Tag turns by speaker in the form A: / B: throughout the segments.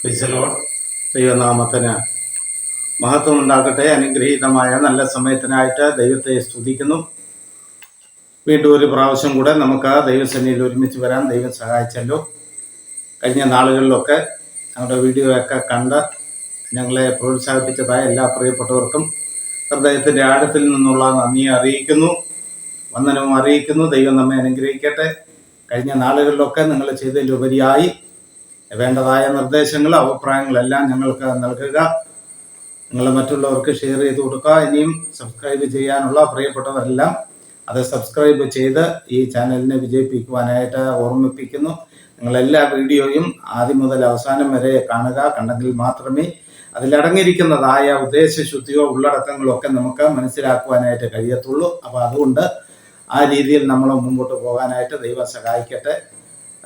A: ക്രിസ്തലോ ദൈവനാമത്തിന് മഹത്വം ഉണ്ടാകട്ടെ. അനുഗ്രഹീതമായ നല്ല സമയത്തിനായിട്ട് ദൈവത്തെ സ്തുതിക്കുന്നു. വീണ്ടും ഒരു പ്രാവശ്യം കൂടെ നമുക്ക് ദൈവസന്നിധിയിൽ ഒരുമിച്ച് വരാൻ ദൈവം സഹായിച്ചല്ലോ. കഴിഞ്ഞ നാളുകളിലൊക്കെ ഞങ്ങളുടെ വീഡിയോയൊക്കെ കണ്ട് ഞങ്ങളെ പ്രോത്സാഹിപ്പിച്ചതായ എല്ലാ പ്രിയപ്പെട്ടവർക്കും ഹൃദയത്തിൻ്റെ ആഴത്തിൽ നിന്നുള്ള നന്ദി അറിയിക്കുന്നു, വന്ദനവും അറിയിക്കുന്നു. ദൈവം നമ്മെ അനുഗ്രഹിക്കട്ടെ. കഴിഞ്ഞ നാളുകളിലൊക്കെ നിങ്ങൾ ചെയ്തതിലുപരിയായി വേണ്ടതായ നിർദ്ദേശങ്ങൾ, അഭിപ്രായങ്ങളെല്ലാം ഞങ്ങൾക്ക് നൽകുക. നിങ്ങൾ മറ്റുള്ളവർക്ക് ഷെയർ ചെയ്ത് കൊടുക്കുക. ഇനിയും സബ്സ്ക്രൈബ് ചെയ്യാനുള്ള പ്രിയപ്പെട്ടവരെല്ലാം അത് സബ്സ്ക്രൈബ് ചെയ്ത് ഈ ചാനലിനെ വിജയിപ്പിക്കുവാനായിട്ട് ഓർമ്മിപ്പിക്കുന്നു. നിങ്ങളെല്ലാ വീഡിയോയും ആദ്യം മുതൽ അവസാനം വരെ കാണുക. കണ്ടെങ്കിൽ മാത്രമേ അതിലടങ്ങിയിരിക്കുന്നതായ ഉദ്ദേശശുദ്ധിയോ ഉള്ളടക്കങ്ങളോ ഒക്കെ നമുക്ക് മനസ്സിലാക്കുവാനായിട്ട് കഴിയത്തുള്ളൂ. അപ്പോൾ അതുകൊണ്ട് ആ രീതിയിൽ നമ്മൾ മുമ്പോട്ട് പോകാനായിട്ട് ദൈവം സഹായിക്കട്ടെ.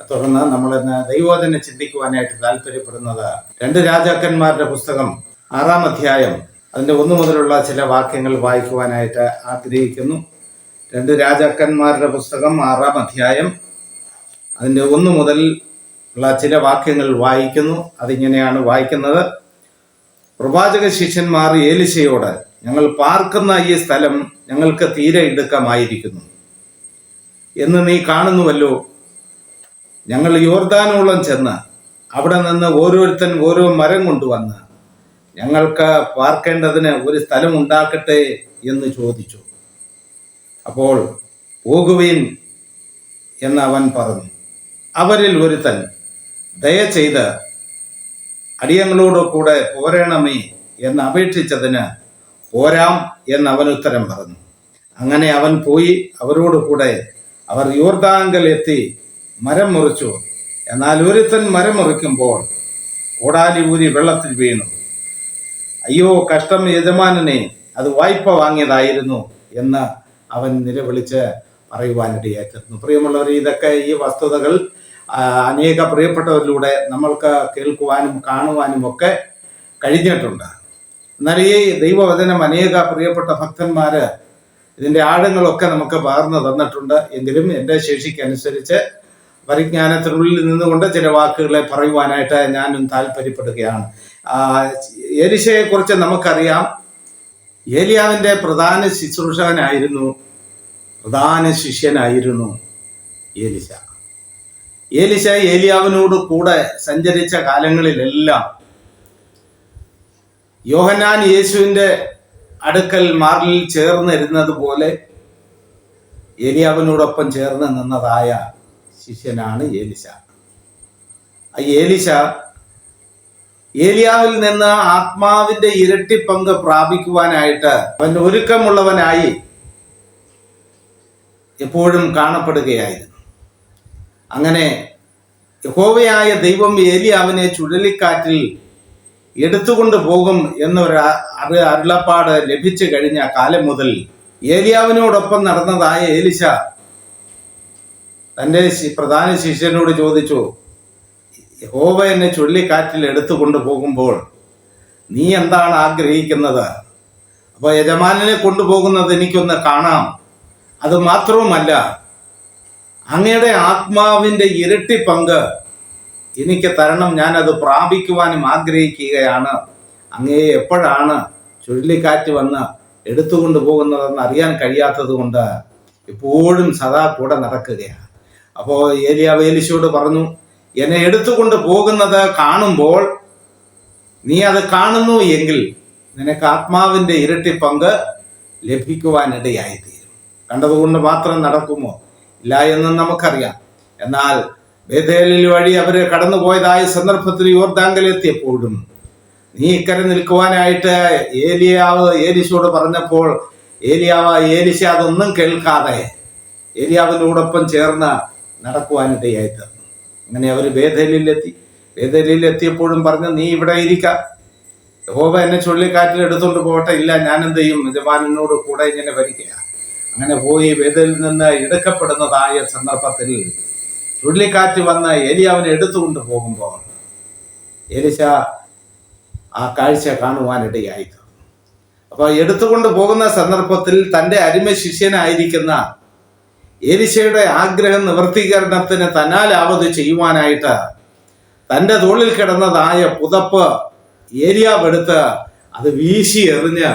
A: തുടർന്ന് നമ്മളിന്ന് ദൈവവചനം ചിന്തിക്കുവാനായിട്ട് താല്പര്യപ്പെടുന്നത് 2 രാജാക്കന്മാരുടെ പുസ്തകം 6-ാം അധ്യായം അതിൻ്റെ 1 മുതലുള്ള ചില വാക്യങ്ങൾ വായിക്കുവാനായിട്ട് ആഗ്രഹിക്കുന്നു. 2 രാജാക്കന്മാരുടെ പുസ്തകം 6-ാം അധ്യായം അതിൻ്റെ 1 മുതൽ ഉള്ള ചില വാക്യങ്ങൾ വായിക്കുന്നു. അതിങ്ങനെയാണ് വായിക്കുന്നത്: പ്രവാചക ശിഷ്യന്മാർ ഏലിശയോട്, ഞങ്ങൾ പാർക്കുന്ന ഈ സ്ഥലം ഞങ്ങൾക്ക് തീരെ ഇടുക്കമായിരിക്കുന്നു എന്ന് നീ കാണുന്നുവല്ലോ. ഞങ്ങൾ യോർദാനോളം ചെന്ന് അവിടെ നിന്ന് ഓരോരുത്തൻ ഓരോ മരം കൊണ്ടുവന്ന് ഞങ്ങൾക്ക് പാർക്കേണ്ടതിന് ഒരു സ്ഥലം ഉണ്ടാക്കട്ടെ എന്ന് ചോദിച്ചു. അപ്പോൾ പോകുവിൻ എന്ന് അവൻ പറഞ്ഞു. അവരിൽ ഒരുത്തൻ, ദയചെയ്ത് അടിയങ്ങളോട് കൂടെ പോരണമേ എന്ന് അപേക്ഷിച്ചതിന് പോരാം എന്ന് അവൻ ഉത്തരം പറഞ്ഞു. അങ്ങനെ അവൻ പോയി അവരോട് കൂടെ അവർ യോർദാങ്കൽ എത്തി മരം മുറിച്ചു. എന്നാൽ ഒരുത്തൻ മരം മുറിക്കുമ്പോൾ കോടാലി ഊരി വെള്ളത്തിൽ വീണു. അയ്യോ കഷ്ടം യജമാനനെ, അത് വായ്പ വാങ്ങിയതായിരുന്നു എന്ന് അവൻ നിലവിളിച്ച് പറയുവാനിടയായിരുന്നു. പ്രിയമുള്ളവർ, ഇതൊക്കെ ഈ വസ്തുതകൾ അനേക പ്രിയപ്പെട്ടവരിലൂടെ നമ്മൾക്ക് കേൾക്കുവാനും കാണുവാനും ഒക്കെ കഴിഞ്ഞിട്ടുണ്ട്. എന്നാൽ ഈ ദൈവവചനം അനേക പ്രിയപ്പെട്ട ഭക്തന്മാര് ഇതിൻ്റെ ആഴങ്ങളൊക്കെ നമുക്ക് പകർന്നു തന്നിട്ടുണ്ട്. എങ്കിലും എൻ്റെ ശേഷിക്കനുസരിച്ച് പരിജ്ഞാനത്തിനുള്ളിൽ നിന്നുകൊണ്ട് ചില വാക്കുകളെ പറയുവാനായിട്ട് ഞാനും താല്പര്യപ്പെടുകയാണ്. ഏലിശയെക്കുറിച്ച് നമുക്കറിയാം. ഏലിയാവിൻ്റെ പ്രധാന ശുശ്രൂഷകനായിരുന്നു, പ്രധാന ശിഷ്യനായിരുന്നു ഏലിശ. ഏലിശ ഏലിയാവിനോട് കൂടെ സഞ്ചരിച്ച കാലങ്ങളിലെല്ലാം യോഹന്നാൻ യേശുവിൻ്റെ അടുക്കൽ മാറിൽ ചേർന്നിരുന്നത് പോലെ ഏലിയാവിനോടൊപ്പം ചേർന്ന് നിന്നതായ ശിഷ്യനാണ് ഏലിശ. ഏലിശ ഏലിയാവിൽ നിന്ന് ആത്മാവിന്റെ ഇരട്ടി പങ്ക് പ്രാപിക്കുവാനായിട്ട് അവൻ ഒരുക്കമുള്ളവനായി എപ്പോഴും കാണപ്പെടുകയായിരുന്നു. അങ്ങനെ യഹോവയായ ദൈവം ഏലിയാവിനെ ചുഴലിക്കാറ്റിൽ എടുത്തുകൊണ്ട് പോകും എന്നൊരു അരുളപ്പാട് ലഭിച്ചു കഴിഞ്ഞ കാലം മുതൽ ഏലിയാവിനോടൊപ്പം നടന്നതായ ഏലിശ തൻ്റെ പ്രധാന ശിഷ്യനോട് ചോദിച്ചു, യഹോവ എന്നെ ചുഴലിക്കാറ്റിൽ എടുത്തുകൊണ്ട് പോകുമ്പോൾ നീ എന്താണ് ആഗ്രഹിക്കുന്നത്? അപ്പോൾ യജമാനനെ കൊണ്ടുപോകുന്നത് എനിക്കൊന്ന് കാണാം. അത് മാത്രവുമല്ല, അങ്ങയുടെ ആത്മാവിൻ്റെ ഇരട്ടി പങ്ക് എനിക്ക് തരണം. ഞാനത് പ്രാപിക്കുവാനും ആഗ്രഹിക്കുകയാണ്. അങ്ങയെ എപ്പോഴാണ് ചുഴലിക്കാറ്റ് വന്ന് എടുത്തുകൊണ്ട് പോകുന്നതെന്ന് അറിയാൻ കഴിയാത്തത് കൊണ്ട് എപ്പോഴും സദാ കൂടെ നടക്കുകയാണ്. അപ്പോൾ ഏലിയാവ് ഏലിശയോട് പറഞ്ഞു, എന്നെ എടുത്തുകൊണ്ട് പോകുന്നത് കാണുമ്പോൾ നീ അത് കാണുന്നു എങ്കിൽ നിനക്ക് ആത്മാവിൻ്റെ ഇരട്ടി പങ്ക് ലഭിക്കുവാനിടയായിത്തീരും. കണ്ടതുകൊണ്ട് മാത്രം നടക്കുമോ? ഇല്ല എന്ന് നമുക്കറിയാം. എന്നാൽ ബേഥേലിൽ വഴി അവര് കടന്നുപോയതായ സന്ദർഭത്തിൽ യോർദാങ്കലെത്തിയപ്പോഴും നീ ഇക്കരെ നിൽക്കുവാനായിട്ട് ഏലിയാവ് ഏലിശയോട് പറഞ്ഞപ്പോൾ ഏലിശ അതൊന്നും കേൾക്കാതെ ഏലിയാവിനോടൊപ്പം ചേർന്ന് നടക്കുവാനിടയായി തീർന്നു. അങ്ങനെ അവർ ബേഥേലിലെത്തിയപ്പോഴും പറഞ്ഞു, നീ ഇവിടെ ഇരിക്കാം, യഹോവ എന്നെ ചുഴലിക്കാറ്റിൽ എടുത്തുകൊണ്ട് പോകട്ടെ. ഇല്ല, ഞാൻ എന്ത് ചെയ്യും? യജമാനനോട് കൂടെ ഇങ്ങനെ വരിക. അങ്ങനെ പോയി ബേഥേലിൽ നിന്ന് എടുക്കപ്പെടുന്നതായ സന്ദർഭത്തിൽ ചുഴലിക്കാറ്റ് വന്ന് ഏലിയാവിനെ എടുത്തുകൊണ്ട് പോകുമ്പോൾ ഏലിശ ആ കാഴ്ച കാണുവാനിടയായി തീർന്നു. അപ്പോൾ എടുത്തുകൊണ്ട് പോകുന്ന സന്ദർഭത്തിൽ തൻ്റെ അടിമ ശിഷ്യനായിരിക്കുന്ന ഏലിശയുടെ ആഗ്രഹം നിവർത്തീകരണത്തിന് തന്നാലാവത് ചെയ്യുവാനായിട്ട് തൻ്റെ തോളിൽ കിടന്നതായ പുതപ്പ് ഏലിയാവ് എടുത്ത് അത് വീശി എറിഞ്ഞ്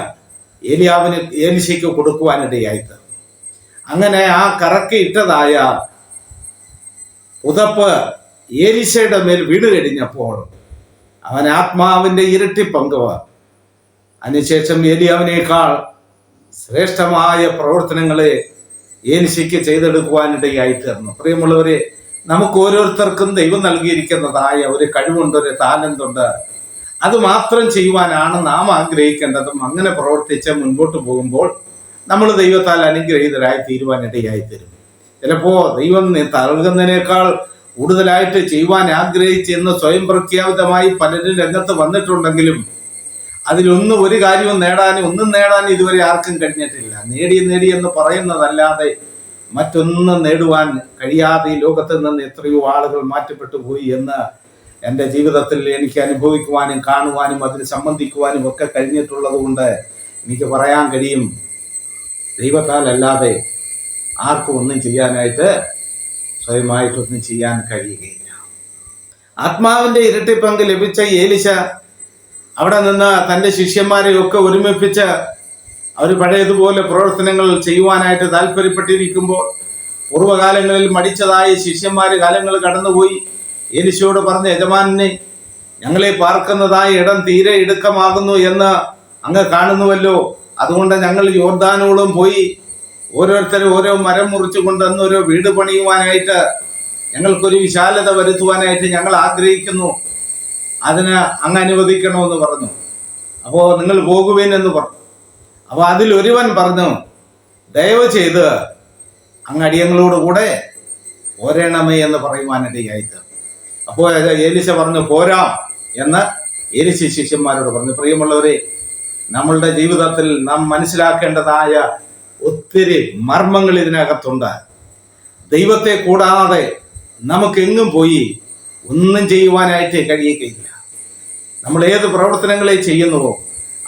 A: ഏലിശയ്ക്ക് കൊടുക്കുവാനിടയായിട്ട്, അങ്ങനെ ആ കറക്കി ഇട്ടതായ പുതപ്പ് ഏലിശയുടെ മേൽ വീട് കഴിഞ്ഞപ്പോൾ അവൻ ആത്മാവിന്റെ ഇരട്ടി പങ്ക്, അതിനുശേഷം ഏലിയാവിനേക്കാൾ ശ്രേഷ്ഠമായ പ്രവർത്തനങ്ങളെ ഏലിശയ്ക്ക് ചെയ്തെടുക്കുവാനിടയായി തീർന്നു. പ്രിയമുള്ളവരെ, നമുക്ക് ഓരോരുത്തർക്കും ദൈവം നൽകിയിരിക്കുന്നതായ ഒരു കഴിവുണ്ട്, ഒരു ടാലന്റുണ്ട്. അത് മാത്രം ചെയ്യുവാനാണ് നാം ആഗ്രഹിക്കേണ്ടതും. അങ്ങനെ പ്രവർത്തിച്ച് മുൻപോട്ട് പോകുമ്പോൾ നമ്മൾ ദൈവത്താൽ അനുഗ്രഹീതരായി തീരുവാനിടയായി തീരും. ചിലപ്പോ ദൈവം നൽകുന്നതിനേക്കാൾ കൂടുതലായിട്ട് ചെയ്യുവാൻ ആഗ്രഹിച്ചെന്ന് സ്വയം പ്രഖ്യാപിതമായി പലരും രംഗത്ത് വന്നിട്ടുണ്ടെങ്കിലും ഒരു കാര്യവും ഒന്നും നേടാൻ ഇതുവരെ ആർക്കും കഴിഞ്ഞിട്ടില്ല. നേടി എന്ന് പറയുന്നതല്ലാതെ മറ്റൊന്നും നേടുവാൻ കഴിയാതെ ഈ ലോകത്തിൽ നിന്ന് എത്രയോ ആളുകൾ മാറ്റപ്പെട്ടു പോയി എന്ന് എൻ്റെ ജീവിതത്തിൽ എനിക്ക് അനുഭവിക്കുവാനും കാണുവാനും അതിൽ സംബന്ധിക്കുവാനും ഒക്കെ കഴിഞ്ഞിട്ടുള്ളത് കൊണ്ട് എനിക്ക് പറയാൻ കഴിയും, ദൈവത്താൽ അല്ലാതെ ആർക്കും ഒന്നും ചെയ്യാനായിട്ട് സ്വയമായിട്ടൊന്നും ചെയ്യാൻ കഴിയുകയില്ല. ആത്മാവിന്റെ ഇരട്ടി പങ്ക് ലഭിച്ച ഏലിശ അവിടെ നിന്ന് തൻ്റെ ശിഷ്യന്മാരെയൊക്കെ ഒരുമിപ്പിച്ച് അവർ പഴയതുപോലെ പ്രവർത്തനങ്ങൾ ചെയ്യുവാനായിട്ട് താല്പര്യപ്പെട്ടിരിക്കുമ്പോൾ, പൂർവ്വകാലങ്ങളിൽ മടിച്ചതായ ശിഷ്യന്മാർ കാലങ്ങൾ കടന്നുപോയി ഏലിശയോട് പറഞ്ഞ, യജമാനെ, ഞങ്ങളെ പാർക്കുന്നതായ ഇടം തീരെ ഇടുക്കമാകുന്നു എന്ന് അങ്ങ് കാണുന്നുവല്ലോ. അതുകൊണ്ട് ഞങ്ങൾ യോർദാനോളം പോയി ഓരോരുത്തരും ഓരോ മരം മുറിച്ചു കൊണ്ടുവന്ന് ഓരോ വീട് പണിയുവാനായിട്ട്, ഞങ്ങൾക്കൊരു വിശാലത വരുത്തുവാനായിട്ട് ഞങ്ങൾ ആഗ്രഹിക്കുന്നു. അതിന് അങ്ങ് അനുവദിക്കണമെന്ന് പറഞ്ഞു. അപ്പോൾ നിങ്ങൾ പോകുവേൻ എന്ന് പറഞ്ഞു. അപ്പോൾ അതിലൊരുവൻ പറഞ്ഞു, ദയവ് ചെയ്ത് അങ്ങ് അടിയങ്ങളോടുകൂടെ പോരണമേ എന്ന് പറയുവാനിടയായിട്ട്. അപ്പോൾ ഏലിശ പറഞ്ഞു, പോരാം എന്ന് ഏലിശ ശിഷ്യന്മാരോട് പറഞ്ഞു. പ്രിയമുള്ളവരെ, നമ്മളുടെ ജീവിതത്തിൽ നാം മനസ്സിലാക്കേണ്ടതായ ഒത്തിരി മർമ്മങ്ങൾ ഇതിനകത്തുണ്ട്. ദൈവത്തെ കൂടാതെ നമുക്കെങ്ങും പോയി ഒന്നും ചെയ്യുവാനായിട്ട് കഴിയുകയില്ല. നമ്മൾ ഏത് പ്രവർത്തനങ്ങളെ ചെയ്യുന്നുവോ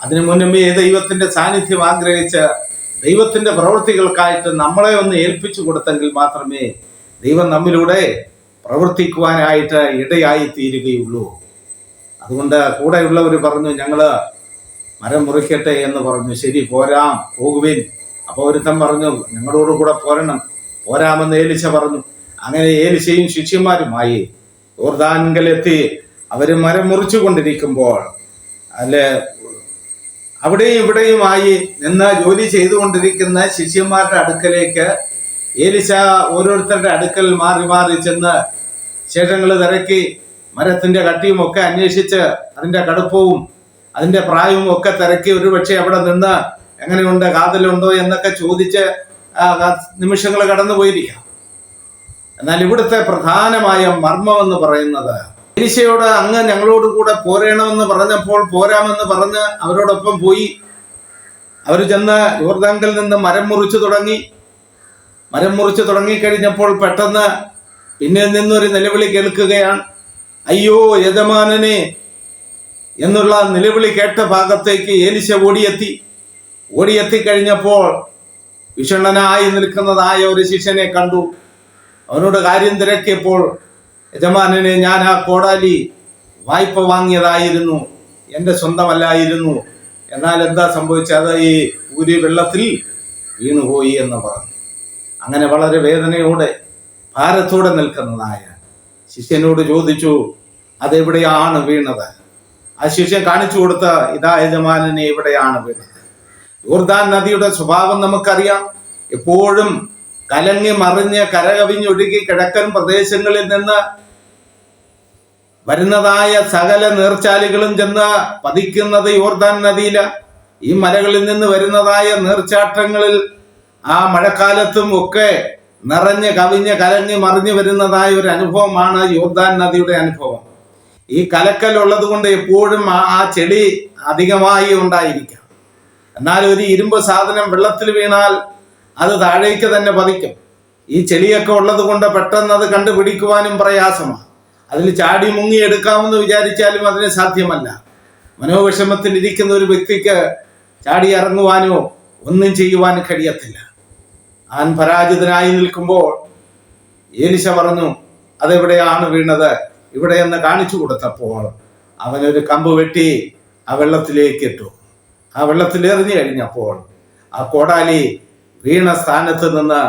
A: അതിനു മുന്നേ ദൈവത്തിന്റെ സാന്നിധ്യം ആഗ്രഹിച്ച് ദൈവത്തിന്റെ പ്രവൃത്തികൾക്കായിട്ട് നമ്മളെ ഒന്ന് ഏൽപ്പിച്ചു കൊടുത്തെങ്കിൽ മാത്രമേ ദൈവം നമ്മിലൂടെ പ്രവർത്തിക്കുവാനായിട്ട് ഇടയായി തീരുകയുള്ളൂ. അതുകൊണ്ട് കൂടെയുള്ളവർ പറഞ്ഞു, ഞങ്ങള് മരം മുറിക്കട്ടെ എന്ന് പറഞ്ഞു. ശരി, പോരാം, പോകുവിൻ. അപ്പോൾ ഒരുത്തൻ പറഞ്ഞു, ഞങ്ങളോട് കൂടെ പോരാമെന്ന് ഏലിശ പറഞ്ഞു. അങ്ങനെ ഏലിശയും ശിഷ്യന്മാരുമായി യോർദാനിലെത്തി അവര് മരം മുറിച്ചു കൊണ്ടിരിക്കുമ്പോൾ അവിടെയും ഇവിടെയുമായി നിന്ന് ജോലി ചെയ്തുകൊണ്ടിരിക്കുന്ന ശിഷ്യന്മാരുടെ അടുക്കലേക്ക് ഏലിശ ഓരോരുത്തരുടെ അടുക്കൽ മാറി മാറി ചെന്ന് ശേഷങ്ങൾ തിരക്കി മരത്തിന്റെ കട്ടിയും ഒക്കെ അന്വേഷിച്ച് അതിന്റെ കടുപ്പവും അതിന്റെ പ്രായവും ഒക്കെ തിരക്കി ഒരുപക്ഷെ അവിടെ നിന്ന് എങ്ങനെയുണ്ട്, കാതലുണ്ടോ എന്നൊക്കെ ചോദിച്ച് നിമിഷങ്ങൾ കടന്നുപോയിരിക്കാം. എന്നാൽ ഇവിടുത്തെ പ്രധാനമായ മർമ്മം എന്ന് പറയുന്നത്, ഏലിശയോട് അങ്ങ് ഞങ്ങളോട് കൂടെ പോരണമെന്ന് പറഞ്ഞപ്പോൾ പോരാമെന്ന് പറഞ്ഞ് അവരോടൊപ്പം പോയി. അവർ ചെന്ന് യോർദാങ്കിൽ നിന്ന് മരം മുറിച്ചു തുടങ്ങിക്കഴിഞ്ഞപ്പോൾ പെട്ടെന്ന് പിന്നിൽ നിന്നൊരു നിലവിളി കേൾക്കുകയാണ്. അയ്യോ യജമാനനെ എന്നുള്ള നിലവിളി കേട്ട ഭാഗത്തേക്ക് ഏലിശ ഓടിയെത്തി കഴിഞ്ഞപ്പോൾ വിഷണ്ണനായി നിൽക്കുന്നതായ ഒരു ശിഷ്യനെ കണ്ടു. അവനോട് കാര്യം തിരക്കിയപ്പോൾ, യജമാനനെ, ഞാൻ ആ കോടാലി വായ്പ വാങ്ങിയതായിരുന്നു, എൻ്റെ സ്വന്തമല്ലായിരുന്നു. എന്നാൽ എന്താ സംഭവിച്ചത്? ഈ ഊരി വെള്ളത്തിൽ വീണുപോയി എന്ന് പറഞ്ഞു. അങ്ങനെ വളരെ വേദനയോടെ ഭാരത്തോടെ നിൽക്കുന്നതായ ശിഷ്യനോട് ചോദിച്ചു, അതെവിടെയാണ് വീണത്? ആ ശിഷ്യൻ കാണിച്ചു കൊടുത്ത, ഇതാ യജമാനനെ, എവിടെയാണ് വീണത്. യോർദാൻ നദിയുടെ സ്വഭാവം നമുക്കറിയാം. എപ്പോഴും കലങ്ങി മറിഞ്ഞ് കരകവിഞ്ഞൊഴുകി കിഴക്കൻ പ്രദേശങ്ങളിൽ നിന്ന് വരുന്നതായ സകല നീർച്ചാലുകളും ചെന്ന് പതിക്കുന്നത് യോർദാൻ നദിയില. ഈ മലകളിൽ നിന്ന് വരുന്നതായ നീർച്ചാട്ടങ്ങളിൽ ആ മഴക്കാലത്തും ഒക്കെ നിറഞ്ഞ് കവിഞ്ഞ് കലങ്ങി മറിഞ്ഞു വരുന്നതായ ഒരു അനുഭവമാണ് യോർദാൻ നദിയുടെ അനുഭവം. ഈ കലക്കൽ ഉള്ളത് കൊണ്ട് എപ്പോഴും ആ ചെളി അധികമായി ഉണ്ടായിരിക്കാം. എന്നാൽ ഒരു ഇരുമ്പ് സാധനം വെള്ളത്തിൽ വീണാൽ അത് താഴേക്ക് തന്നെ പതിക്കും. ഈ ചെളിയൊക്കെ ഉള്ളത് കൊണ്ട് പെട്ടെന്ന് അത് കണ്ടുപിടിക്കുവാനും പ്രയാസമാണ്. അതിൽ ചാടി മുങ്ങി എടുക്കാമെന്ന് വിചാരിച്ചാലും അതിന് സാധ്യമല്ല. മനോവിഷമത്തിൽ ഇരിക്കുന്ന ഒരു വ്യക്തിക്ക് ചാടി ഇറങ്ങുവാനോ ഒന്നും ചെയ്യുവാനും കഴിയത്തില്ല. താൻ പരാജിതനായി നിൽക്കുമ്പോൾ ഏലിശ പറഞ്ഞു, അതെവിടെയാണ് വീണത് ഇവിടെ എന്ന് കാണിച്ചു കൊടുത്തപ്പോൾ അവനൊരു കമ്പ് വെട്ടി ആ വെള്ളത്തിലേക്ക് ഇട്ടു. ആ വെള്ളത്തിൽ എറിഞ്ഞു കഴിഞ്ഞപ്പോൾ ആ കോടാലി വീണ സ്ഥാനത്ത് നിന്ന്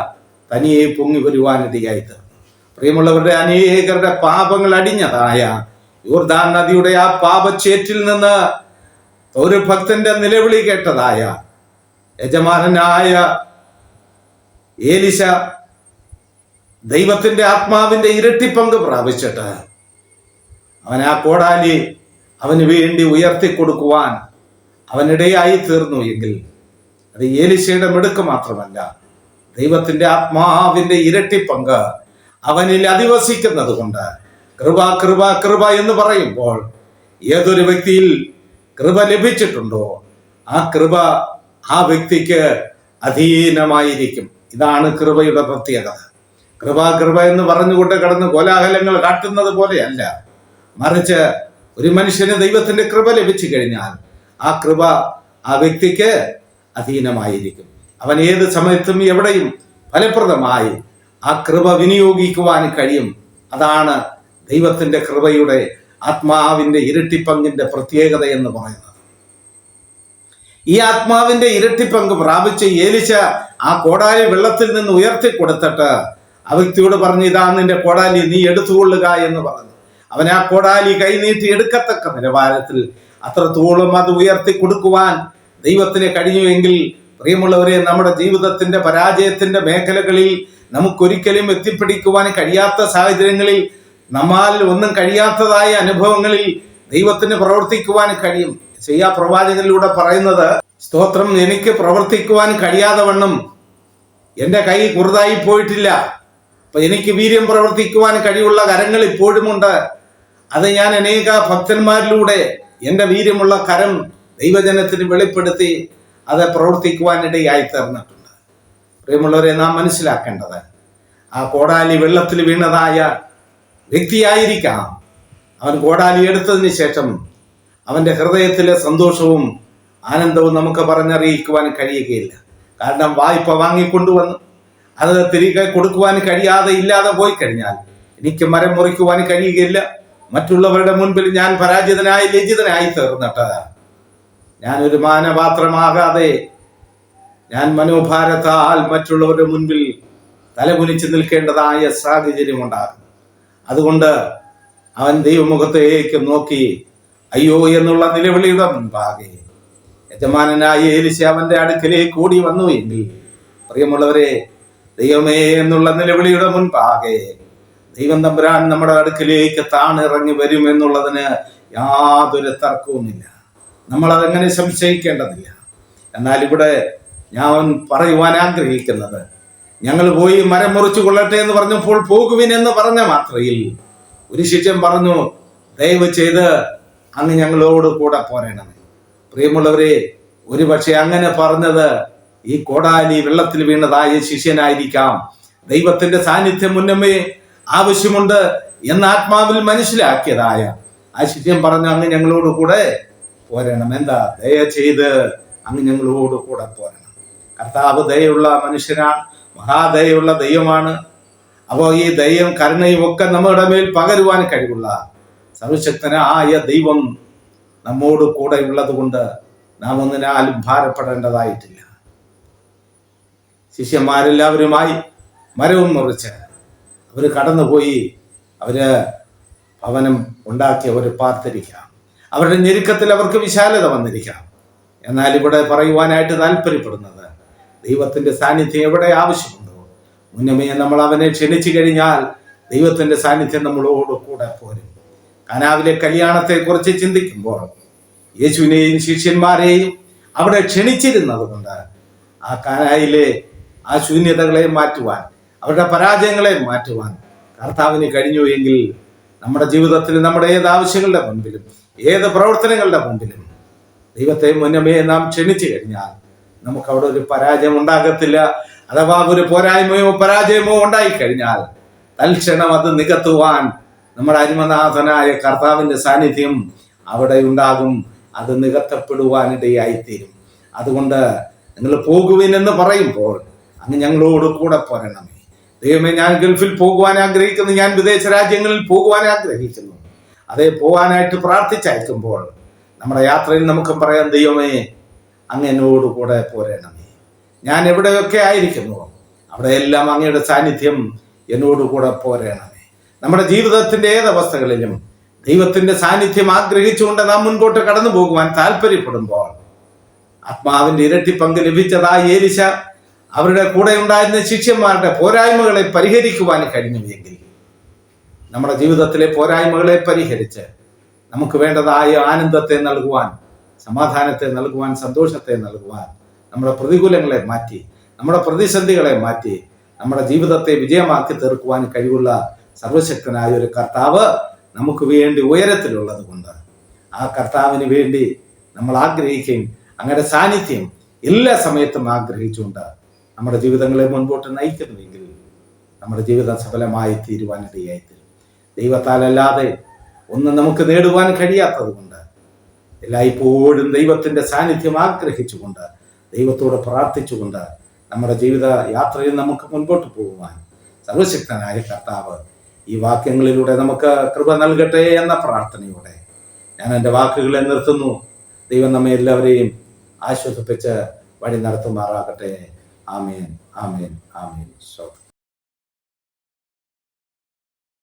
A: തനിയെ പൊങ്ങി വരുവാനിടയായി തീർന്നു. പ്രിയമുള്ളവരുടെ, അനേകരുടെ പാപങ്ങൾ അടിഞ്ഞതായ യോർദാൻ നദിയുടെ ആ പാപച്ചേറ്റിൽ നിന്ന് ഒരു ഭക്തന്റെ നിലവിളി കേട്ടതായ യജമാനനായ ഏലിശ ദൈവത്തിന്റെ ആത്മാവിന്റെ ഇരട്ടി പങ്ക് പ്രാപിച്ചിട്ട് അവൻ ആ കോടാലി അവന് വേണ്ടി ഉയർത്തിക്കൊടുക്കുവാൻ അവനിടയായി തീർന്നു എങ്കിൽ അത് ഏലിശയുടെ മിടുക്ക് മാത്രമല്ല, ദൈവത്തിന്റെ ആത്മാവിന്റെ ഇരട്ടി പങ്ക് അവനിൽ അധിവസിക്കുന്നത് കൊണ്ട് കൃപ കൃപ കൃപ എന്ന് പറയുമ്പോൾ ഏതൊരു വ്യക്തിയിൽ കൃപ ലഭിച്ചിട്ടുണ്ടോ ആ കൃപ ആ വ്യക്തിക്ക് അധീനമായിരിക്കും. ഇതാണ് കൃപയുടെ പ്രത്യേകത. കൃപ കൃപ എന്ന് പറഞ്ഞുകൊണ്ട് കിടന്ന് കോലാഹലങ്ങൾ കാട്ടുന്നത് പോലെയല്ല, മറിച്ച് ഒരു മനുഷ്യന് ദൈവത്തിന്റെ കൃപ ലഭിച്ചു കഴിഞ്ഞാൽ ആ കൃപ ആ വ്യക്തിക്ക് അധീനമായിരിക്കും. അവൻ ഏത് സമയത്തും എവിടെയും ഫലപ്രദമായി ആ കൃപ വിനിയോഗിക്കുവാൻ കഴിയും. അതാണ് ദൈവത്തിന്റെ കൃപയുടെ ആത്മാവിന്റെ ഇരട്ടിപ്പങ്കിന്റെ പ്രത്യേകത എന്ന് പറയുന്നത്. ഈ ആത്മാവിന്റെ ഇരട്ടിപ്പങ്ക് പ്രാപിച്ച് ഏലിശ ആ കോടാലി വെള്ളത്തിൽ നിന്ന് ഉയർത്തി കൊടുത്തിട്ട് ആ വ്യക്തിയോട് പറഞ്ഞു, ഇതാ നിന്റെ കോടാലി, നീ എടുത്തുകൊള്ളുക എന്ന് പറഞ്ഞു. അവൻ ആ കോടാലി കൈനീട്ടി എടുക്കത്തക്ക നിലവാരത്തിൽ അത്രത്തോളം അത് ഉയർത്തി കൊടുക്കുവാൻ ദൈവത്തിന് കഴിഞ്ഞുവെങ്കിൽ, പ്രിയമുള്ളവരെ, നമ്മുടെ ജീവിതത്തിന്റെ പരാജയത്തിന്റെ മേഖലകളിൽ നമുക്കൊരിക്കലും എത്തിപ്പിടിക്കുവാൻ കഴിയാത്ത സാഹചര്യങ്ങളിൽ, നമ്മാൽ ഒന്നും കഴിയാത്തതായ അനുഭവങ്ങളിൽ ദൈവത്തിന് പ്രവർത്തിക്കുവാൻ കഴിയും. യെശയ്യാ പ്രവാചകനിലൂടെ പറയുന്നത്, സ്തോത്രം, എനിക്ക് പ്രവർത്തിക്കുവാൻ കഴിയാതെ വണ്ണം എൻ്റെ കൈ കുറുതായി പോയിട്ടില്ല. അപ്പൊ എനിക്ക് വീര്യം പ്രവർത്തിക്കുവാൻ കഴിവുള്ള കരങ്ങൾ ഇപ്പോഴുമുണ്ട്. അത് ഞാൻ അനേക ഭക്തന്മാരിലൂടെ എൻ്റെ വീര്യമുള്ള കരം ദൈവജനത്തിന് വെളിപ്പെടുത്തി അത് പ്രവർത്തിക്കുവാനിടയായി തീർന്നിട്ടുണ്ട്. പ്രിയമുള്ളവരെ, നാം മനസ്സിലാക്കേണ്ടത് ആ കോടാലി വെള്ളത്തിൽ വീണതായ വ്യക്തിയായിരിക്കാം. അവൻ കോടാലി എടുത്തതിന് ശേഷം അവന്റെ ഹൃദയത്തിലെ സന്തോഷവും ആനന്ദവും നമുക്ക് പറഞ്ഞറിയിക്കുവാൻ കഴിയുകയില്ല. കാരണം വായ്പ വാങ്ങിക്കൊണ്ടുവന്ന് അത് തിരികെ കൊടുക്കുവാൻ കഴിയാതെ ഇല്ലാതെ പോയി കഴിഞ്ഞാൽ എനിക്ക് മരം മുറിക്കുവാൻ കഴിയുകയില്ല. മറ്റുള്ളവരുടെ മുൻപിൽ ഞാൻ പരാജിതനായി ലജ്ജിതനായി തീർന്നിട്ട് ഞാനൊരു മാനപാത്രമാകാതെ ഞാൻ മനോഭാരത്താൽ മറ്റുള്ളവരുടെ മുൻപിൽ തലകുനിച്ച് നിൽക്കേണ്ടതായ സാഹചര്യം ഉണ്ടാകും. അതുകൊണ്ട് അവൻ ദൈവമുഖത്തേക്ക് നോക്കി അയ്യോ എന്നുള്ള നിലവിളിയുടെ മുൻപാകെ യജമാനനായ ഏലിശ അവന്റെ അടുക്കലേക്ക് ഓടി വന്നു എങ്കിൽ, പ്രിയമുള്ളവരെ, ദൈവമേ എന്നുള്ള നിലവിളിയുടെ മുൻപാകെ ദൈവം തമ്പുരാൻ നമ്മുടെ അടുക്കലേക്ക് താണിറങ്ങി വരും എന്നുള്ളതിന് യാതൊരു തർക്കവുമില്ല. നമ്മളതെങ്ങനെ സംശയിക്കേണ്ടതില്ല. എന്നാൽ ഇവിടെ ഞാൻ പറയുവാൻ ആഗ്രഹിക്കുന്നത്, ഞങ്ങൾ പോയി മരം മുറിച്ചു കൊള്ളട്ടെ എന്ന് പറഞ്ഞപ്പോൾ പോകുവിൻ എന്ന് പറഞ്ഞ മാത്രയിൽ ഒരു ശിഷ്യൻ പറഞ്ഞു, ദയവ് ചെയ്ത് അങ്ങ് ഞങ്ങളോട് കൂടെ പോരണമേ. പ്രിയമുള്ളവരെ, ഒരു പക്ഷെ അങ്ങനെ പറഞ്ഞത് ഈ കോടാലി വെള്ളത്തിൽ വീണതായ ശിഷ്യനായിരിക്കാം. ദൈവത്തിന്റെ സാന്നിധ്യം മുന്നമേ ആവശ്യമുണ്ട് എന്ന് ആത്മാവിൽ മനസ്സിലാക്കിയതായ ആ ശിഷ്യൻ പറഞ്ഞു, അങ്ങ് ഞങ്ങളോട് കൂടെ പോരണം. എന്താ? ദയ ചെയ്ത് അങ്ങ് ഞങ്ങളോട് കൂടെ പോരണം. കർത്താവ് ദയുള്ള മനുഷ്യനാണ്, മഹാദയുള്ള ദൈവമാണ്. അപ്പോൾ ഈ ദൈവം കരുണയും ഒക്കെ നമ്മുടെ മേൽ പകരുവാൻ കഴിവുള്ള സർവശക്തനായ ദൈവം നമ്മോട് കൂടെ ഉള്ളത് കൊണ്ട് നാം ഒന്നിനാലും ഭാരപ്പെടേണ്ടതായിട്ടില്ല. ശിഷ്യന്മാരെല്ലാവരുമായി മരവും മുറിച്ച് അവർ കടന്നുപോയി. അവര് ഭവനം ഉണ്ടാക്കി അവർ പാർത്തിരിക്കാം. അവരുടെ ഞെരുക്കത്തിൽ അവർക്ക് വിശാലത വന്നിരിക്കാം. എന്നാൽ ഇവിടെ പറയുവാനായിട്ട് താല്പര്യപ്പെടുന്നത്, ദൈവത്തിന്റെ സാന്നിധ്യം എവിടെ ആവശ്യമുണ്ടോ മുന്നമേ നമ്മൾ അവനെ ക്ഷണിച്ചു കഴിഞ്ഞാൽ ദൈവത്തിന്റെ സാന്നിധ്യം നമ്മളോട് കൂടെ പോരും. കാനാവിലെ കല്യാണത്തെ കുറിച്ച് ചിന്തിക്കുമ്പോൾ യേശുവിനെയും ശിഷ്യന്മാരെയും അവിടെ ക്ഷണിച്ചിരുന്നത് കൊണ്ട് ആ കാനായിലെ ആ ശൂന്യതകളെ മാറ്റുവാൻ, അവരുടെ പരാജയങ്ങളെ മാറ്റുവാൻ കർത്താവിന് കഴിഞ്ഞു എങ്കിൽ നമ്മുടെ ജീവിതത്തിൽ നമ്മുടെ ഏത് ആവശ്യങ്ങളുടെ മുൻപിലും ഏത് പ്രവർത്തനങ്ങളുടെ മുൻപിലും ദൈവത്തെ മുന്നമേ നാം ക്ഷണിച്ചു കഴിഞ്ഞാൽ നമുക്ക് അവിടെ ഒരു പരാജയം ഉണ്ടാകത്തില്ല. അഥവാ ഒരു പോരായ്മയോ പരാജയമോ ഉണ്ടായിക്കഴിഞ്ഞാൽ തൽക്ഷണം അത് നികത്തുവാൻ നമ്മുടെ അരുമനാഥനായ കർത്താവിന്റെ സാന്നിധ്യം അവിടെ ഉണ്ടാകും. അത് നികത്തപ്പെടുവാനിടയായിത്തീരും. അതുകൊണ്ട് നിങ്ങൾ പോകുവിൻ എന്ന് പറയുമ്പോൾ അങ്ങ് ഞങ്ങളോട് കൂടെ പോരണമേ. ദൈവമേ, ഞാൻ ഗൾഫിൽ പോകുവാൻ ആഗ്രഹിക്കുന്നു, ഞാൻ വിദേശ രാജ്യങ്ങളിൽ പോകുവാൻ ആഗ്രഹിക്കുന്നു. അതേ പോകാനായിട്ട് പ്രാർത്ഥിച്ചയക്കുമ്പോൾ നമ്മുടെ യാത്രയിൽ നമുക്ക് പറയാം, ദൈവമേ അങ്ങ് എന്നോട് കൂടെ പോരണമേ. ഞാൻ എവിടെയൊക്കെ ആയിരിക്കുന്നു അവിടെയെല്ലാം അങ്ങയുടെ സാന്നിധ്യം എന്നോടുകൂടെ പോരണമേ. നമ്മുടെ ജീവിതത്തിന്റെ ഏതവസ്ഥകളിലും ദൈവത്തിന്റെ സാന്നിധ്യം ആഗ്രഹിച്ചുകൊണ്ട് നാം മുൻപോട്ട് കടന്നു പോകുവാൻ താല്പര്യപ്പെടുമ്പോൾ ആത്മാവിന്റെ ഇരട്ടി പങ്ക് ലഭിച്ചതായ ഏലിശ അവരുടെ കൂടെ ഉണ്ടായിരുന്ന ശിഷ്യന്മാരുടെ പോരായ്മകളെ പരിഹരിക്കുവാൻ കഴിഞ്ഞുവെങ്കിൽ നമ്മുടെ ജീവിതത്തിലെ പോരായ്മകളെ പരിഹരിച്ച് നമുക്ക് വേണ്ടതായ ആനന്ദത്തെ നൽകുവാൻ, സമാധാനത്തെ നൽകുവാൻ, സന്തോഷത്തെ നൽകുവാൻ, നമ്മുടെ പ്രതികൂലങ്ങളെ മാറ്റി, നമ്മുടെ പ്രതിസന്ധികളെ മാറ്റി നമ്മുടെ ജീവിതത്തെ വിജയമാക്കി തീർക്കുവാൻ കഴിവുള്ള സർവശക്തനായ ഒരു കർത്താവ് നമുക്ക് വേണ്ടി ഉയരത്തിലുള്ളത് കൊണ്ട് ആ കർത്താവിന് വേണ്ടി നമ്മൾ ആഗ്രഹിക്കുകയും അങ്ങയുടെ സാന്നിധ്യം എല്ലാ സമയത്തും ആഗ്രഹിച്ചുകൊണ്ട് നമ്മുടെ ജീവിതങ്ങളെ മുൻപോട്ട് നയിക്കുന്നുവെങ്കിൽ നമ്മുടെ ജീവിതം സഫലമായി തീരുവാനിടയായിത്തീരും. ദൈവത്താലല്ലാതെ ഒന്നും നമുക്ക് നേടുവാൻ കഴിയാത്തത് കൊണ്ട് എല്ലായ്പ്പോഴും ദൈവത്തിന്റെ സാന്നിധ്യം ആഗ്രഹിച്ചുകൊണ്ട് ദൈവത്തോട് പ്രാർത്ഥിച്ചുകൊണ്ട് നമ്മുടെ ജീവിത യാത്രയിൽ നമുക്ക് മുൻപോട്ട് പോകുവാൻ സർവശക്തനായ കർത്താവ് ഈ വാക്യങ്ങളിലൂടെ നമുക്ക് കൃപ നൽകട്ടെ എന്ന പ്രാർത്ഥനയോടെ ഞാൻ എൻ്റെ വാക്കുകളെ നിർത്തുന്നു. ദൈവം നമ്മെ എല്ലാവരെയും ആശ്വസിപ്പിച്ച് വഴി നടത്തുമാറാകട്ടെ. ആമേൻ, ആമേൻ, ആമേൻ.